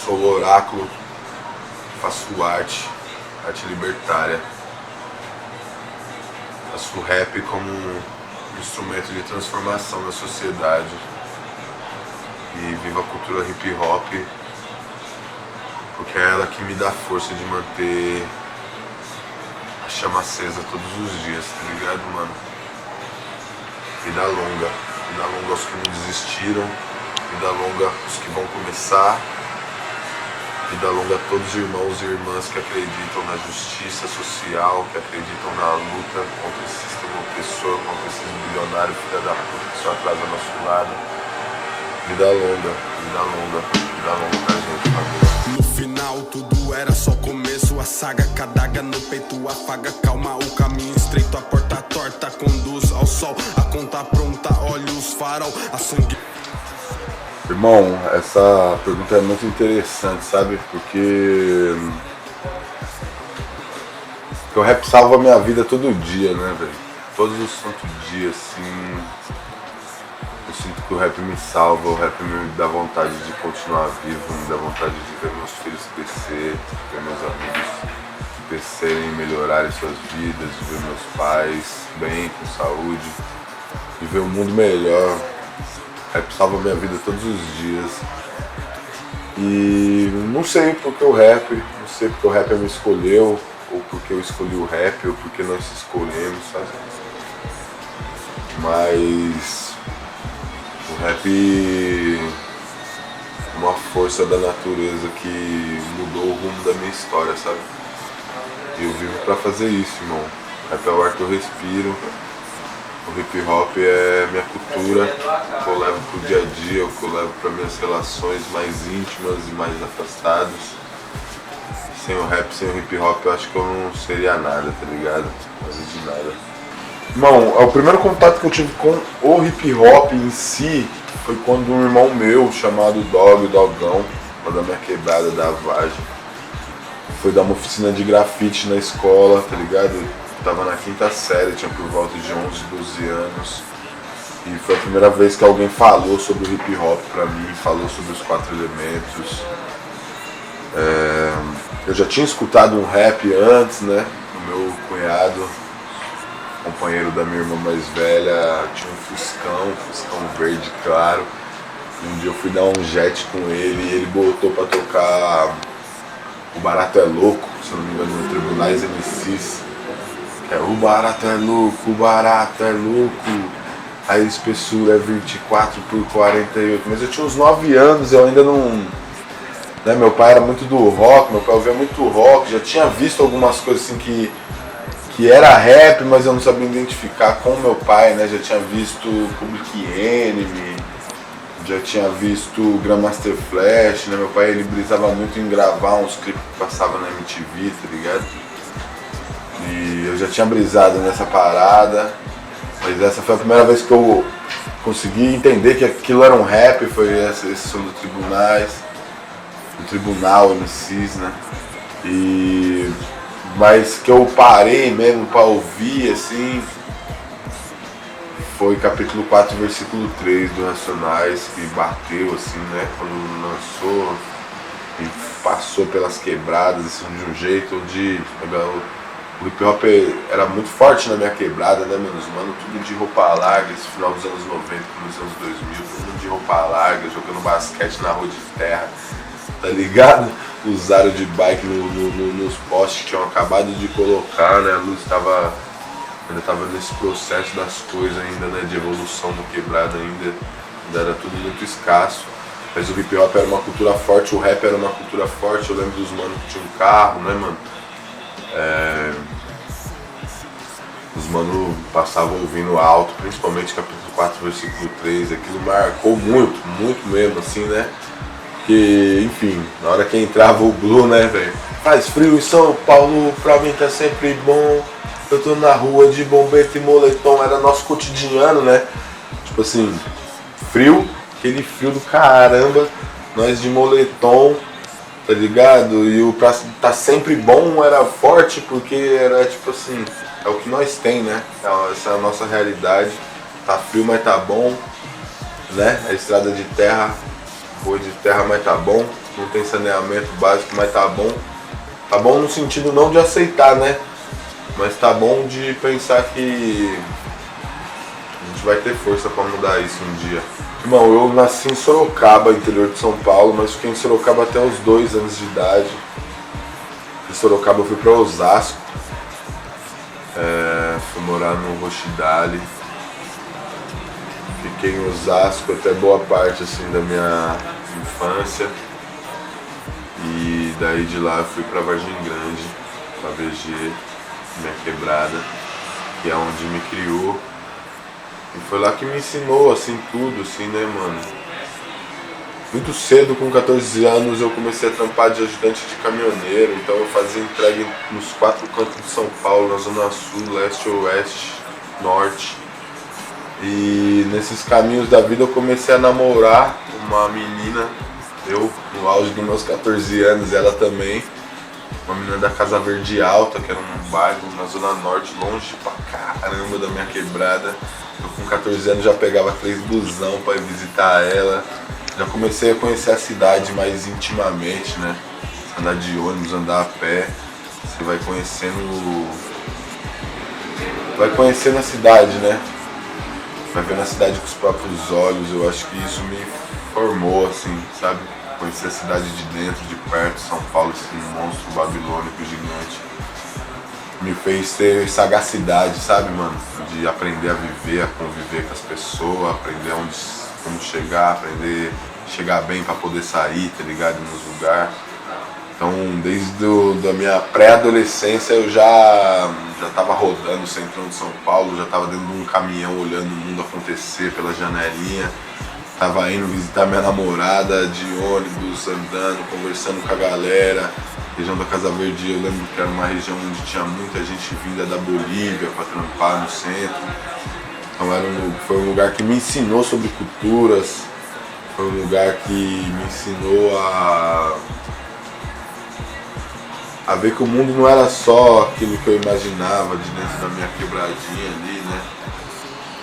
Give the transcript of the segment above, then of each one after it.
sou o Oráculo, faço arte libertária. Faço o rap como um instrumento de transformação na sociedade. E vivo a cultura hip hop, porque é ela que me dá força de manter a chama acesa todos os dias, tá ligado, mano? Vida longa aos que não desistiram, vida longa aos que vão começar, vida longa a todos os irmãos e irmãs que acreditam na justiça social, que acreditam na luta contra esse sistema opressor, contra esses bilionários filha da puta que só atrasa nosso lado. Vida longa pra gente, família. No final tudo era só começo, a saga, cadaga no peito, afaga, calma, o caminho estreito, a porta torta conduz ao sol, a conta pronta, olha os farol, a sangue. Irmão, essa pergunta é muito interessante, sabe? Porque o rap salva a minha vida todo dia, né, velho? Todos os santos dias, assim, eu sinto que o rap me salva, o rap me dá vontade de continuar vivo, me dá vontade de ver meus filhos crescer, ver meus amigos crescerem, melhorarem suas vidas, de ver meus pais bem, com saúde, de ver o mundo melhor. O rap salva a minha vida todos os dias. E não sei porque o rap, não sei porque o rap me escolheu, ou porque eu escolhi o rap, ou porque nós escolhemos, sabe? Mas o rap é uma força da natureza que mudou o rumo da minha história, sabe? E eu vivo pra fazer isso, irmão. O rap é o ar que eu respiro. O hip hop é minha cultura, que eu levo pro dia a dia, que eu levo para minhas relações mais íntimas e mais afastadas. Sem o rap, sem o hip hop, eu acho que eu não seria nada, tá ligado? Nada de nada. Irmão, o primeiro contato que eu tive com o hip hop em si foi quando um irmão meu, chamado Dogão, lá da minha quebrada da Vagem, foi dar uma oficina de grafite na escola, tá ligado? Tava na quinta série, tinha por volta de 11, 12 anos. E foi a primeira vez que alguém falou sobre o hip hop pra mim, falou sobre os 4 elementos. Eu já tinha escutado um rap antes, né? O meu cunhado, companheiro da minha irmã mais velha, tinha um Fuscão verde claro. Um dia eu fui dar um jet com ele e ele botou pra tocar O Barato é Louco, se eu não me engano, no Tribunais MCs. O barato é louco, o barato é louco. A espessura é 24 por 48. Mas eu tinha uns 9 anos, eu ainda não... Né, meu pai era muito do rock, meu pai ouvia muito rock. Já tinha visto algumas coisas assim que era rap, mas eu não sabia identificar com meu pai, né? Já tinha visto Public Enemy, já tinha visto Grandmaster Flash, né? Meu pai, ele brisava muito em gravar uns clipes que passavam na MTV, tá ligado? E eu já tinha brisado nessa parada, mas essa foi a primeira vez que eu consegui entender que aquilo era um rap, foi esse som do Tribunal MCs, né? Mas que eu parei mesmo pra ouvir, assim, foi capítulo 4, versículo 3 do Racionais, que bateu, assim, né? Quando lançou e passou pelas quebradas, assim, de um jeito onde... O hip hop era muito forte na minha quebrada, né, meus mano? Tudo de roupa larga, esse final dos anos 90, nos anos 2000, tudo de roupa larga, jogando basquete na rua de terra, tá ligado? Usaram de bike nos postes que tinham acabado de colocar, né? A luz ainda tava nesse processo das coisas ainda, né? De evolução da quebrada ainda era tudo muito escasso. Mas o hip hop era uma cultura forte, o rap era uma cultura forte. Eu lembro dos manos que tinham um carro, né, mano? Os mano passavam ouvindo alto, principalmente capítulo 4, versículo 3, aquilo marcou muito, muito mesmo, assim, né? Porque, enfim, na hora que entrava o Blue, né, velho? Faz frio em São Paulo, pra mim tá sempre bom. Eu tô na rua de bombeta e moletom, era nosso cotidiano, né? Tipo assim, frio, aquele frio do caramba, nós de moletom, tá ligado? E o pra tá sempre bom era forte porque era tipo assim, é o que nós tem, né? Essa é a nossa realidade. Tá frio, mas tá bom, né? A estrada de terra, rua de terra, mas tá bom. não tem saneamento básico, mas tá bom. Tá bom no sentido não de aceitar, né? Mas tá bom de pensar que a gente vai ter força pra mudar isso um dia. Irmão, eu nasci em Sorocaba, interior de São Paulo, mas fiquei em Sorocaba até os 2 anos de idade. De Sorocaba eu fui pra Osasco. Fui morar no Rochidale. Fiquei em Osasco até boa parte assim da minha infância. E daí de lá eu fui pra Vargem Grande, pra VG, minha quebrada, que é onde me criou. E foi lá que me ensinou assim tudo, assim, né, mano? Muito cedo, com 14 anos, eu comecei a trampar de ajudante de caminhoneiro, então eu fazia entrega nos 4 cantos de São Paulo, na Zona Sul, Leste, Oeste, Norte. E nesses caminhos da vida eu comecei a namorar uma menina, eu no auge dos meus 14 anos, ela também, uma menina da Casa Verde Alta, que era um bairro na Zona Norte, longe pra caramba da minha quebrada. Eu com 14 anos já pegava 3 busão pra ir visitar ela. Já comecei a conhecer a cidade mais intimamente, né? Andar de ônibus, andar a pé, você vai conhecendo a cidade, né? Vai vendo a cidade com os próprios olhos. Eu acho que isso me formou, assim, sabe? Conhecer a cidade de dentro, de perto, São Paulo, esse monstro babilônico gigante. Me fez ter sagacidade, sabe, mano? De aprender a viver, a conviver com as pessoas, aprender como chegar, aprender a chegar bem pra poder sair, tá ligado? Nos lugares. Então, desde a minha pré-adolescência eu já tava rodando o centrão de São Paulo, já tava dentro de um caminhão olhando o mundo acontecer pela janelinha. Tava indo visitar minha namorada de ônibus, andando, conversando com a galera. Região da Casa Verde, eu lembro que era uma região onde tinha muita gente vinda da Bolívia para trampar no centro. Então foi um lugar que me ensinou sobre culturas, foi um lugar que me ensinou a ver que o mundo não era só aquilo que eu imaginava de dentro da minha quebradinha ali, né?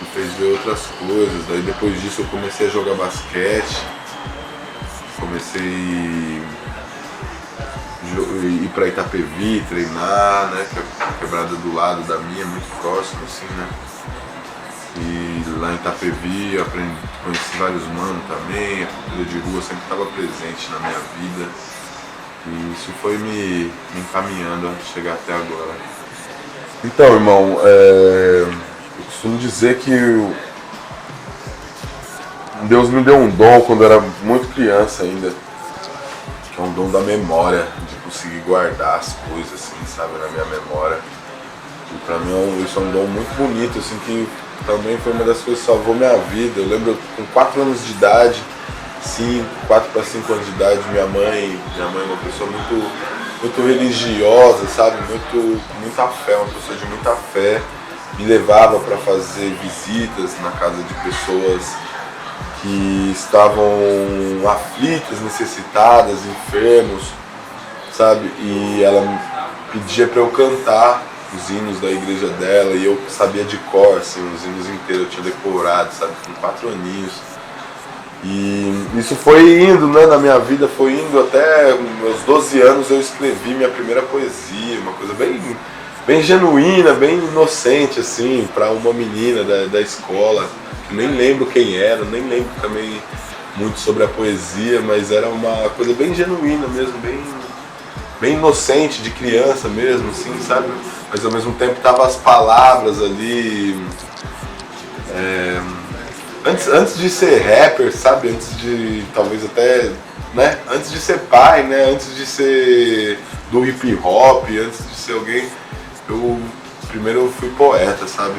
Me fez ver outras coisas. Daí depois disso eu comecei a jogar basquete, comecei ir pra Itapevi, treinar, né? Que é a quebrada do lado da minha, muito próximo, assim, né? E lá em Itapevi eu conheci vários manos também, a cultura de rua sempre estava presente na minha vida. E isso foi me encaminhando a chegar até agora. Então, irmão, eu costumo dizer que Deus me deu um dom quando eu era muito criança ainda, que é um dom da memória, de conseguir guardar as coisas, assim, sabe, na minha memória. E pra mim isso é um dom muito bonito, assim, que também foi uma das coisas que salvou minha vida. Eu lembro com 4 anos de idade, 4 para 5 anos de idade, minha mãe é uma pessoa muito religiosa, sabe, muita fé, uma pessoa de muita fé, me levava para fazer visitas na casa de pessoas que estavam aflitas, necessitadas, enfermos, sabe? E ela pedia para eu cantar os hinos da igreja dela e eu sabia de cor, assim, os hinos inteiros, eu tinha decorado, sabe? Com 4 aninhos. E isso foi indo, né, na minha vida, foi indo até meus 12 anos eu escrevi minha primeira poesia, uma coisa bem genuína, bem inocente, assim, para uma menina da escola. Nem lembro quem era, nem lembro também muito sobre a poesia, mas era uma coisa bem genuína mesmo, bem inocente, de criança mesmo, assim, sabe? Mas ao mesmo tempo tava as palavras ali. Antes de ser rapper, sabe? Antes de, talvez até, né? Antes de ser pai, né? Antes de ser do hip hop, antes de ser alguém, primeiro eu fui poeta, sabe?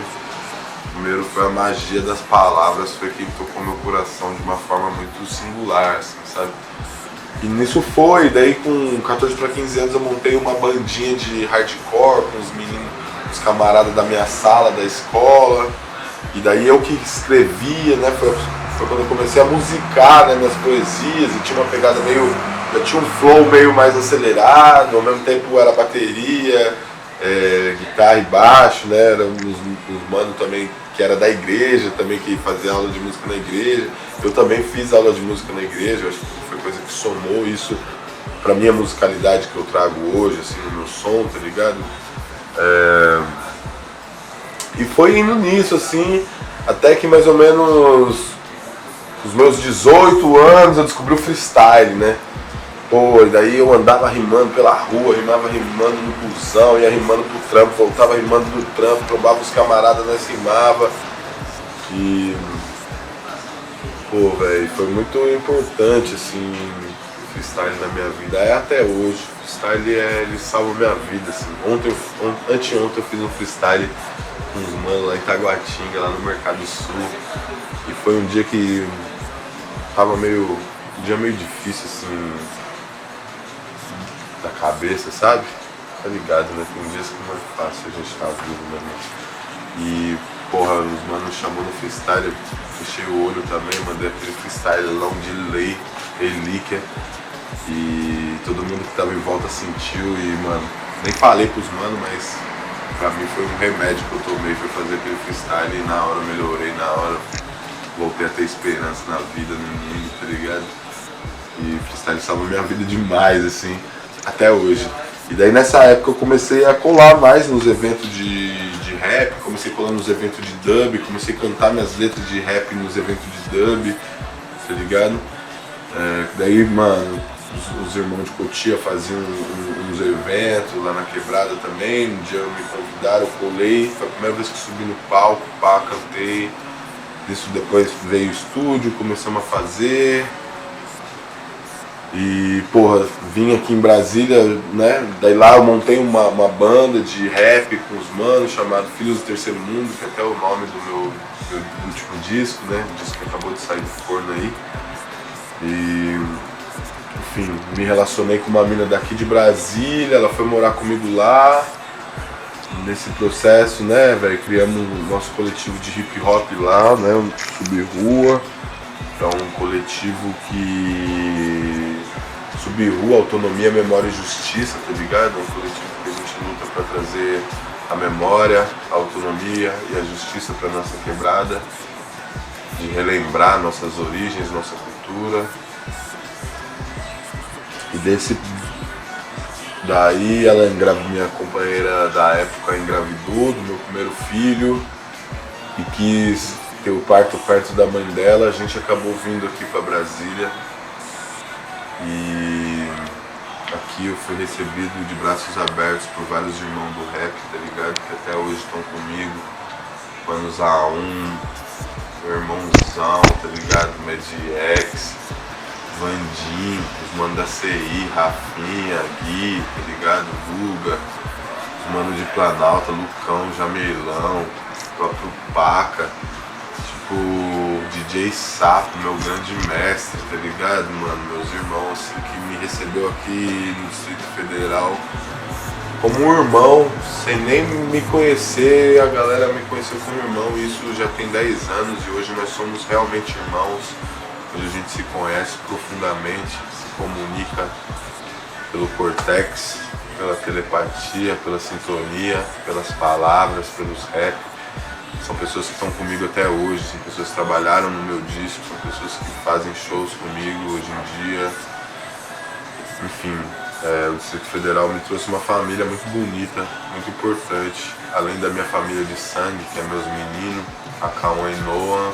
Primeiro foi a magia das palavras, foi quem tocou meu coração de uma forma muito singular, assim, sabe? E nisso foi, daí com 14 para 15 anos eu montei uma bandinha de hardcore com os meninos, os camaradas da minha sala, da escola. E daí eu que escrevia, né? Foi quando eu comecei a musicar, né, minhas poesias, e tinha uma pegada já tinha um flow meio mais acelerado, ao mesmo tempo era bateria, guitarra e baixo, né? Eram uns manos também que era da igreja, também que fazia aula de música na igreja. Eu também fiz aula de música na igreja, acho que foi coisa que somou isso pra minha musicalidade que eu trago hoje, assim, no meu som, tá ligado? E foi indo nisso, assim, até que mais ou menos os meus 18 anos eu descobri o freestyle, né? Pô, e daí eu andava rimando pela rua, rimava rimando no busão, ia rimando pro trampo, voltava rimando do trampo, trombava os camaradas, nós rimava. E, pô, velho, foi muito importante, assim, o freestyle na minha vida, até hoje. O freestyle, ele salva minha vida, assim. Anteontem eu fiz um freestyle com uns manos lá em Taguatinga, lá no Mercado Sul. E foi um dia que tava um dia meio difícil, assim, da cabeça, sabe? Tá ligado, né? Tem dias que não é fácil a gente tá vivo, né? E, porra, os manos chamou no freestyle, eu fechei o olho também, mandei aquele freestylão de lei, relíquia. E todo mundo que tava em volta sentiu e, mano, nem falei pros manos, mas pra mim foi um remédio que eu tomei, foi fazer aquele freestyle e na hora eu melhorei, na hora voltei a ter esperança na vida, no mundo, tá ligado? E freestyle salva minha vida demais, assim, até hoje. E daí nessa época eu comecei a colar mais nos eventos de rap, comecei a colar nos eventos de dub, comecei a cantar minhas letras de rap nos eventos de dub, tá ligado? Daí, mano, os irmãos de Cotia faziam uns eventos lá na Quebrada também. Um dia me convidaram, eu colei, foi a primeira vez que subi no palco, pá, cantei. Isso depois veio o estúdio, começamos a fazer. E, porra, vim aqui em Brasília, né? Daí lá eu montei uma banda de rap com os manos, chamado Filhos do Terceiro Mundo, que é até o nome do meu último disco, né? O disco que acabou de sair do forno aí. E, enfim, me relacionei com uma mina daqui de Brasília, ela foi morar comigo lá. Nesse processo, né, velho, criamos o nosso coletivo de hip hop lá, né, um Sub-Rua. É um coletivo que Sub-Rua, autonomia, memória e justiça, tá ligado? É um coletivo que a gente luta pra trazer a memória, a autonomia e a justiça pra nossa quebrada, de relembrar nossas origens, nossa cultura. E daí ela minha companheira da época engravidou do meu primeiro filho e quis ter o parto perto da mãe dela. A gente acabou vindo aqui para Brasília e aqui eu fui recebido de braços abertos por vários irmãos do rap, tá ligado? Que até hoje estão comigo. Manos A1, meu irmãozão, tá ligado? Mediex, Vandinho, os manos da CI, Rafinha, Gui, tá ligado? Guga, os manos de Planalto, Lucão, Jamelão, o próprio Paca, tipo, DJ Sapo, meu grande mestre, tá ligado, mano? Meus irmãos, assim, que me recebeu aqui no Distrito Federal como um irmão, sem nem me conhecer, a galera me conheceu como irmão, e isso já tem 10 anos e hoje nós somos realmente irmãos. Hoje a gente se conhece profundamente, se comunica pelo cortex, pela telepatia, pela sintonia, pelas palavras, pelos rap. São pessoas que estão comigo até hoje, são pessoas que trabalharam no meu disco, são pessoas que fazem shows comigo hoje em dia. Enfim, o Distrito Federal me trouxe uma família muito bonita, muito importante. Além da minha família de sangue, que é meus meninos, a Cauã e Noah.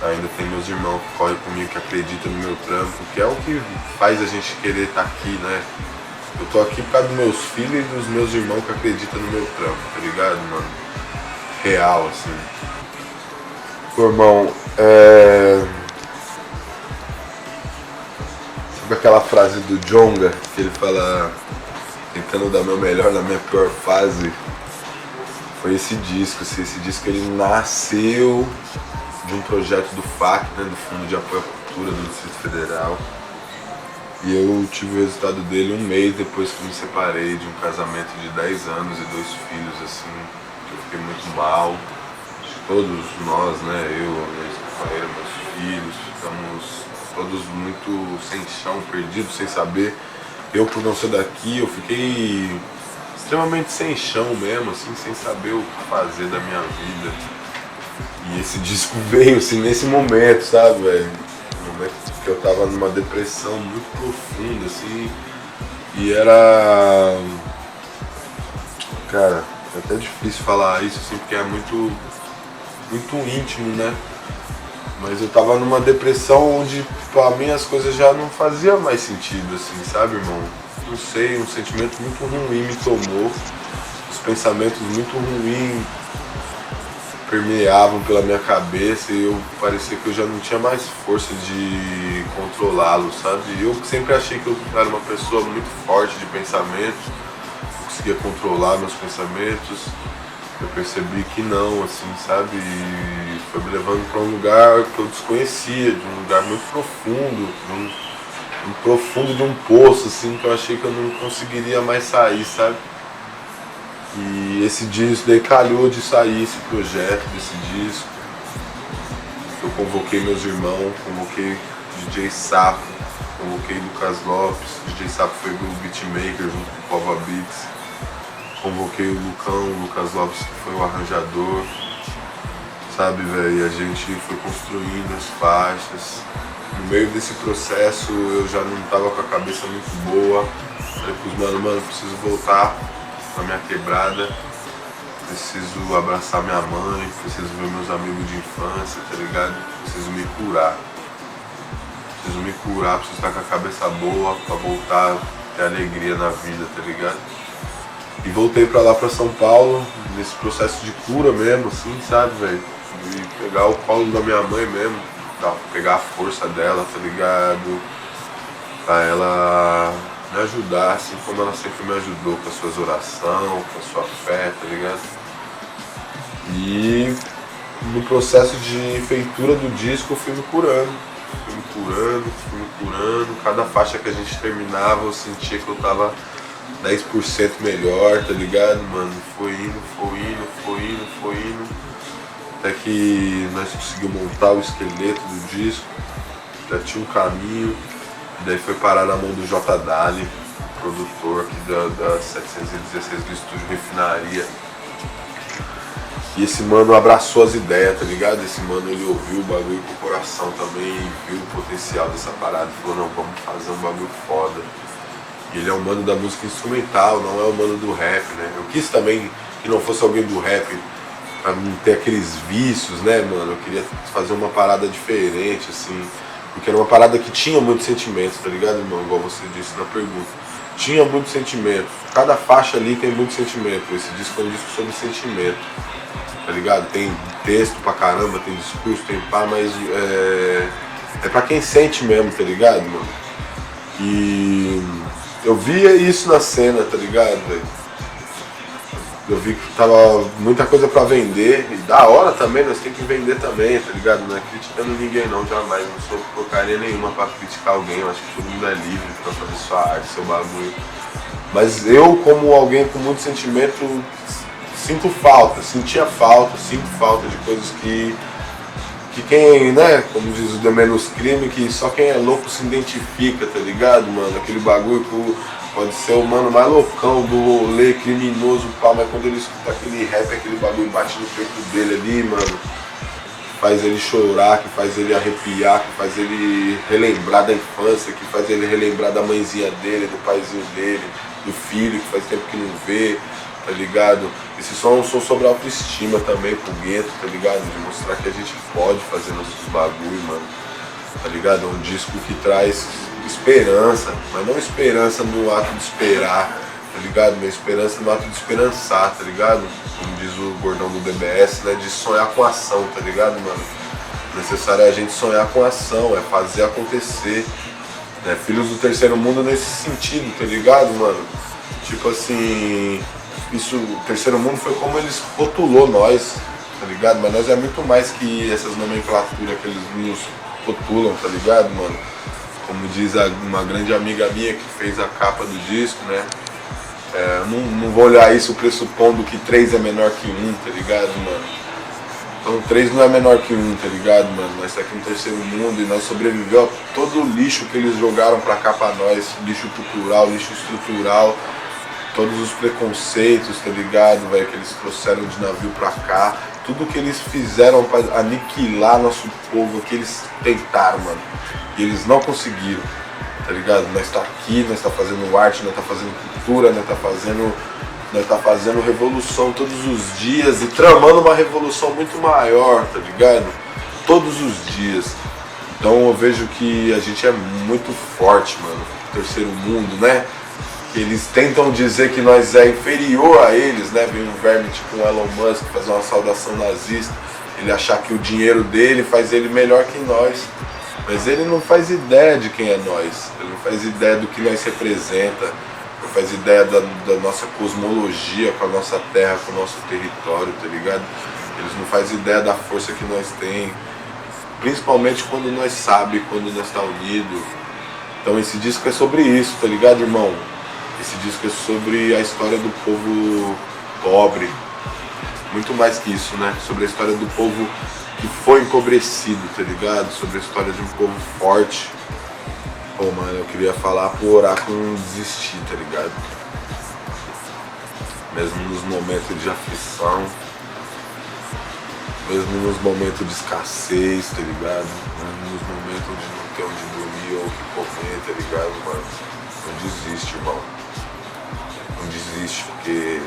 Ainda tem meus irmãos que correm comigo, que acreditam no meu trampo, que é o que faz a gente querer estar aqui, né? Eu tô aqui por causa dos meus filhos e dos meus irmãos que acreditam no meu trampo, tá ligado, mano? Real, assim. Pô, irmão, sabe aquela frase do Djonga, que ele fala, tentando dar meu melhor na minha pior fase? Foi esse disco, assim, esse disco ele nasceu de um projeto do FAC, né, do Fundo de Apoio à Cultura do Distrito Federal. E eu tive o resultado dele um mês depois que me separei de um casamento de 10 anos e 2 filhos, assim, que eu fiquei muito mal. Todos nós, né, eu, minha ex-companheira, meus filhos, ficamos todos muito sem chão, perdidos, sem saber. Eu, por não ser daqui, eu fiquei extremamente sem chão mesmo, assim, sem saber o que fazer da minha vida. E esse disco veio, assim, nesse momento, sabe, velho? No momento que eu tava numa depressão muito profunda, assim, e era... Cara, é até difícil falar isso, assim, porque é muito íntimo, né? Mas eu tava numa depressão onde, pra mim, as coisas já não faziam mais sentido, assim, sabe, irmão? Não sei, um sentimento muito ruim me tomou, os pensamentos muito ruins permeavam pela minha cabeça e eu parecia que eu já não tinha mais força de controlá-lo, sabe? Eu sempre achei que eu era uma pessoa muito forte de pensamento, conseguia controlar meus pensamentos. Eu percebi que não, assim, sabe? E foi me levando para um lugar que eu desconhecia, de um lugar muito profundo, de um poço, assim, que eu achei que eu não conseguiria mais sair, sabe? E esse disco daí calhou de sair, esse projeto desse disco. Eu convoquei meus irmãos, convoquei DJ Sapo, convoquei Lucas Lopes, DJ Sapo foi do Beatmaker junto com o Pova Beats. Convoquei o Lucas Lopes, que foi o arranjador, sabe, velho? E a gente foi construindo as faixas. No meio desse processo eu já não tava com a cabeça muito boa. Falei pros mano, preciso voltar pra minha quebrada, preciso abraçar minha mãe, preciso ver meus amigos de infância, tá ligado? Preciso me curar. Preciso estar com a cabeça boa pra voltar a ter alegria na vida, tá ligado? E voltei pra lá, pra São Paulo, nesse processo de cura mesmo, assim, sabe, velho? E pegar o colo da minha mãe mesmo, pegar a força dela, tá ligado? Pra ela me ajudar, assim como ela sempre me ajudou, com as suas orações, com a sua fé, tá ligado? E no processo de feitura do disco eu fui me curando. Cada faixa que a gente terminava eu sentia que eu tava 10% melhor, tá ligado, mano? Foi indo. Até que nós conseguimos montar o esqueleto do disco, já tinha um caminho, e daí foi parar na mão do J. Dali, produtor aqui da 716 do Estúdio Refinaria. E esse mano abraçou as ideias, tá ligado? Esse mano, ele ouviu o bagulho com o coração também, viu o potencial dessa parada e falou, não, vamos fazer um bagulho foda. E ele é um mano da música instrumental, não é o mano do rap, né? Eu quis também que não fosse alguém do rap pra não ter aqueles vícios, né, mano? Eu queria fazer uma parada diferente, assim, porque era uma parada que tinha muito sentimento, tá ligado, irmão? Igual você disse na pergunta. Tinha muito sentimento. Cada faixa ali tem muito sentimento. Esse disco é um disco sobre sentimento, tá ligado? Tem texto pra caramba, tem discurso, tem pá, mas é pra quem sente mesmo, tá ligado, mano? E eu via isso na cena, tá ligado, velho? Eu vi que tava muita coisa pra vender, e da hora também, nós temos que vender também, tá ligado? Não é criticando ninguém não, jamais, não sou porcaria nenhuma pra criticar alguém, eu acho que todo mundo é livre pra fazer sua arte, seu bagulho. Mas eu, como alguém com muito sentimento, sinto falta, sinto falta de coisas que quem, né, como diz o The Menos Crime, que só quem é louco se identifica, tá ligado, mano? Aquele bagulho que pode ser o mano mais loucão do rolê, criminoso, pá, mas quando ele escuta aquele rap, aquele bagulho bate no peito dele ali, mano, faz ele chorar, que faz ele arrepiar, que faz ele relembrar da infância, que faz ele relembrar da mãezinha dele, do paizinho dele, do filho, que faz tempo que não vê, tá ligado? Esses sons são sobre autoestima também, pro gueto, tá ligado? De mostrar que a gente pode fazer nossos bagulho, mano, tá ligado? É um disco que traz esperança, mas não esperança no ato de esperar, tá ligado? Mas esperança no ato de esperançar, tá ligado? Como diz o bordão do DBS, né? De sonhar com ação, tá ligado, mano? O necessário é a gente sonhar com ação, é fazer acontecer, né? Filhos do Terceiro Mundo nesse sentido, tá ligado, mano? Tipo assim, isso, o Terceiro Mundo foi como eles rotulou nós, tá ligado? Mas nós é muito mais que essas nomenclaturas que eles nos rotulam, tá ligado, mano? Como diz uma grande amiga minha que fez a capa do disco, né? Não vou olhar isso pressupondo que 3 é menor que 1, tá ligado, mano? Então 3 não é menor que 1, tá ligado, mano? Nós tá aqui no Terceiro Mundo e nós sobrevivemos a todo o lixo que eles jogaram pra cá pra nós, lixo cultural, lixo estrutural. todos os preconceitos, tá ligado, velho, que eles trouxeram de navio pra cá, tudo que eles fizeram pra aniquilar nosso povo, que eles tentaram, mano, e eles não conseguiram, tá ligado? Nós tá aqui, nós tá fazendo arte, nós tá fazendo cultura, nós tá fazendo revolução todos os dias e tramando uma revolução muito maior, tá ligado? Todos os dias. Então eu vejo que a gente é muito forte, mano, terceiro mundo, né? Eles tentam dizer que nós é inferior a eles, né? Vem um verme tipo um Elon Musk fazer uma saudação nazista, ele achar que o dinheiro dele faz ele melhor que nós. Mas ele não faz ideia de quem é nós, ele não faz ideia do que nós representa, não faz ideia da nossa cosmologia com a nossa terra, com o nosso território, tá ligado? Eles não fazem ideia da força que nós tem, principalmente quando nós sabe, quando nós está unido. Então esse disco é sobre isso, tá ligado, irmão? Esse disco é sobre a história do povo pobre, muito mais que isso, né? Sobre a história do povo que foi empobrecido, tá ligado? Sobre a história de um povo forte. Pô, mano, eu queria falar pro oráculo não desistir, tá ligado? Mesmo nos momentos de aflição, mesmo nos momentos de escassez, tá ligado? Mesmo nos momentos de não ter onde dormir ou o que comer, tá ligado, mano? Não desiste, irmão. Não desiste, porque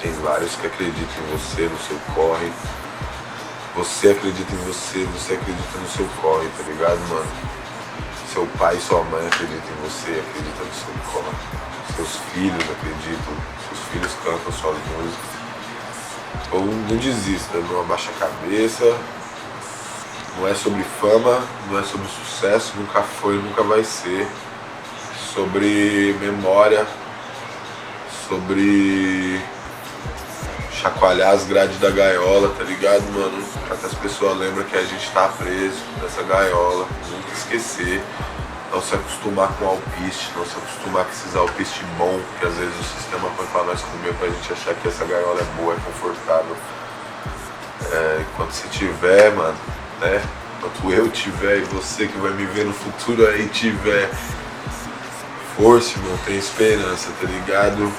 tem vários que acreditam em você, no seu corre. Você acredita em você, você acredita no seu corre, tá ligado, mano? Seu pai e sua mãe acreditam em você, acreditam no seu corre. Seus filhos acreditam, seus filhos cantam suas músicas. Então não desista, não abaixa a cabeça. Não é sobre fama, não é sobre sucesso, nunca foi, nunca vai ser. Sobre memória, sobre chacoalhar as grades da gaiola, tá ligado, mano? Pra que as pessoas lembrem que a gente tá preso nessa gaiola, nunca esquecer. Não se acostumar com alpiste, não se acostumar com esses alpistes bons, que às vezes o sistema põe pra nós comer pra gente achar que essa gaiola é boa, é confortável. Enquanto você tiver, mano, né? Enquanto eu tiver e você que vai me ver no futuro aí tiver força, irmão, tem esperança, tá ligado?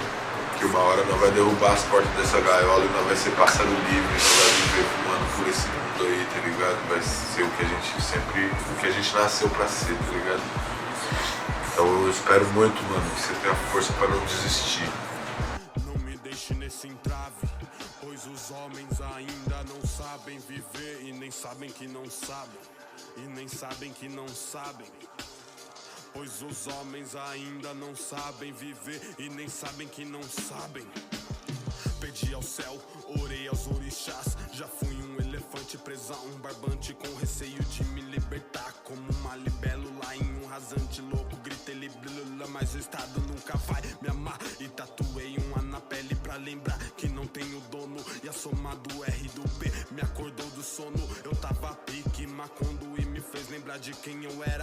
Que uma hora nós vai derrubar as portas dessa gaiola e nós vai ser pássaro livre, nós vai viver voando por esse mundo aí, tá ligado? Vai ser o que a gente sempre, o que a gente nasceu pra ser, tá ligado? Então eu espero muito, mano, que você tenha força pra não desistir. Não me deixe nesse entrave, pois os homens ainda não sabem viver e nem sabem que não sabem, e nem sabem que não sabem. Pois os homens ainda não sabem viver e nem sabem que não sabem. Pedi ao céu, orei aos orixás. Já fui um elefante preso a um barbante com receio de me libertar. Como uma libelo lá em um rasante louco. Gritei libélula, mas o estado nunca vai me amar. E tatuei um A na pele pra lembrar que não tenho dono. E a soma do R do P me acordou do sono. Eu tava pique macondo e me fez lembrar de quem eu era.